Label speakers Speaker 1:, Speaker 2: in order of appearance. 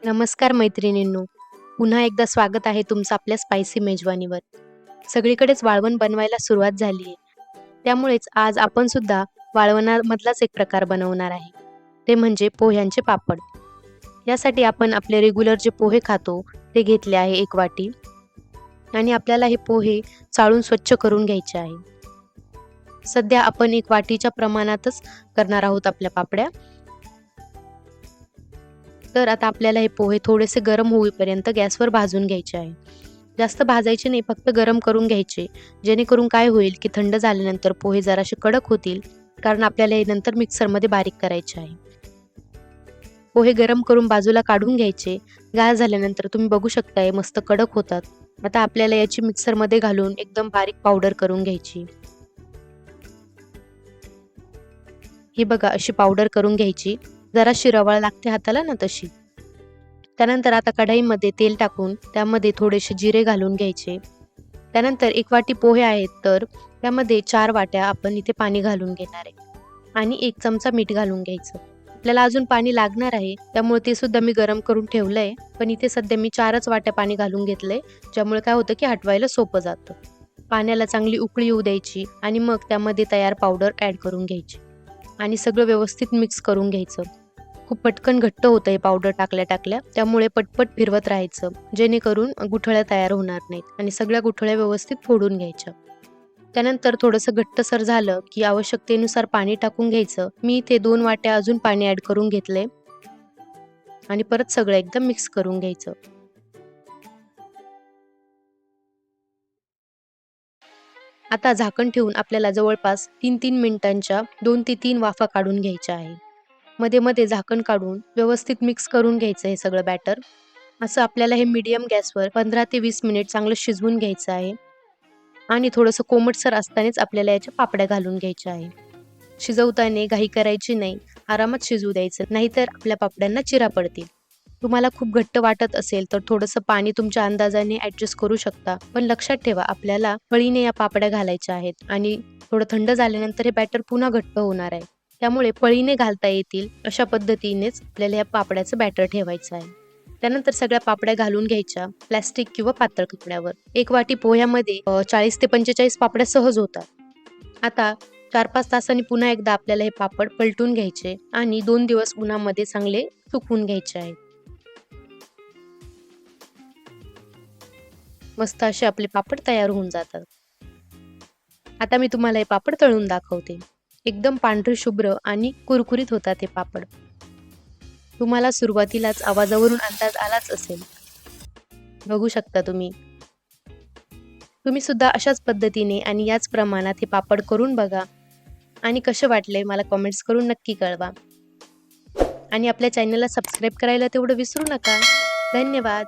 Speaker 1: नमस्कार मैत्रिणींनो, पुन्हा एकदा स्वागत आहे तुमचं आपल्या स्पायसी मेजवानीवर. सगळीकडेच वाळवण बनवायला सुरुवात झाली आहे. त्यामुळेच आज आपण सुद्धा वाळवणामधलाच एक प्रकार बनवणार आहे. ते म्हणजे पोह्यांचे पापड. यासाठी आपण आपले रेग्युलर जे पोहे खातो ते घेतले आहे 1 वाटी आणि आपल्याला हे पोहे चाळून स्वच्छ करून घ्यायचे आहे. सध्या आपण 1 वाटीच्या प्रमाणातच करणार आहोत आपल्या पापड्या. तर आता आपल्याला हे पोहे थोडेसे गरम होईपर्यंत गॅसवर भाजून घ्यायचे आहे. जास्त भाजायचे नाही, फक्त गरम करून घ्यायचे. जेणेकरून काय होईल, की थंड झाल्यानंतर पोहे जरासे कडक होतील, कारण आपल्याला हे नंतर मिक्सरमध्ये बारीक करायचे आहे. पोहे गरम करून बाजूला काढून घ्यायचे. गार झाल्यानंतर तुम्ही बघू शकता हे मस्त कडक होतात. आता आपल्याला याची मिक्सरमध्ये घालून एकदम बारीक पावडर करून घ्यायची. ही बघा अशी पावडर करून घ्यायची. जराशी रवाळ लागते हाताला ना तशी. त्यानंतर आता कढईमध्ये तेल टाकून त्यामध्ये थोडेसे जिरे घालून घ्यायचे. त्यानंतर 1 वाटी पोहे आहेत तर त्यामध्ये 4 वाट्या आपण इथे पाणी घालून घेणार आहे आणि 1 चमचा मीठ घालून घ्यायचं. आपल्याला अजून पाणी लागणार आहे, त्यामुळे ते सुद्धा मी गरम करून ठेवलंय. पण इथे सध्या मी 4च वाट्या पाणी घालून घेतलंय, ज्यामुळे काय होतं की हटवायला सोपं जातं. पाण्याला चांगली उकळी येऊ द्यायची आणि मग त्यामध्ये तयार पावडर ॲड करून घ्यायची आणि सगळं व्यवस्थित मिक्स करून घ्यायचं. खूप पटकन घट्ट होतं हे पावडर टाकल्या-टाकल्या, त्यामुळे पटपट फिरवत राहायचं, जेणेकरून गुठळ्या तयार होणार नाहीत आणि सगळ्या गुठळ्या व्यवस्थित फोडून घ्यायच्या. त्यानंतर थोडंसं घट्टसर झालं, की आवश्यकतेनुसार पाणी टाकून घ्यायचं. मी इथे 2 वाट्या अजून पाणी ॲड करून घेतलंय आणि परत सगळं एकदम मिक्स करून घ्यायचं. आता झाकण ठेवून आपल्याला जवळपास 3-3 मिनिटांच्या 2 ते 3 वाफा काढून घ्यायच्या आहे. मध्ये-मध्ये झाकण काढून व्यवस्थित मिक्स करून घ्यायचं हे सगळं बॅटर. असं आपल्याला हे मीडियम गॅसवर 15 ते 20 मिनिट चांगलं शिजवून घ्यायचं आहे आणि थोडंसं कोमटसर असतानाच आपल्याला याच्या पापड्या घालून घ्यायच्या आहे. शिजवताना घाई करायची नाही, आरामात शिजवू द्यायचं, नाहीतर आपल्या पापड्यांना चिरा पडतील. तुम्हाला खूप घट्ट वाटत असेल तर थोडंसं पाणी तुमच्या अंदाजाने ॲडजस्ट करू शकता. पण लक्षात ठेवा आपल्याला पळीने या पापड्या घालायच्या आहेत आणि थोडं थंड झाल्यानंतर हे बॅटर पुन्हा घट्ट होणार आहे. त्यामुळे पळीने घालता येतील अशा पद्धतीनेच आपल्याला या पापड्याचं बॅटर ठेवायचं आहे. त्यानंतर सगळ्या पापड्या घालून घ्यायच्या प्लास्टिक किंवा पातळ कपड्यावर. 1 वाटी पोह्यामध्ये 40 ते 45 पापड्या सहज होतात. आता 4-5 तासांनी पुन्हा एकदा आपल्याला हे पापड पलटून घ्यायचे आणि 2 दिवस उन्हामध्ये चांगले सुकवून घ्यायचे आहेत. मस्त असे आपले पापड तयार होऊन जातात. आता मी तुम्हाला हे पापड तळून दाखवते. एकदम पांढरे शुभ्र आणि कुरकुरीत होतात हे पापड. तुम्हाला सुरुवातीलाच आवाजावरून अंदाज आलाच असेल. बघू शकता तुम्ही. तुम्ही सुद्धा अशाच पद्धतीने आणि याच प्रमाणात हे पापड करून बघा आणि कसे वाटले मला कमेंट्स करून नक्की कळवा. आणि आपल्या चॅनलला सबस्क्राईब करायला तेवढं विसरू नका. धन्यवाद.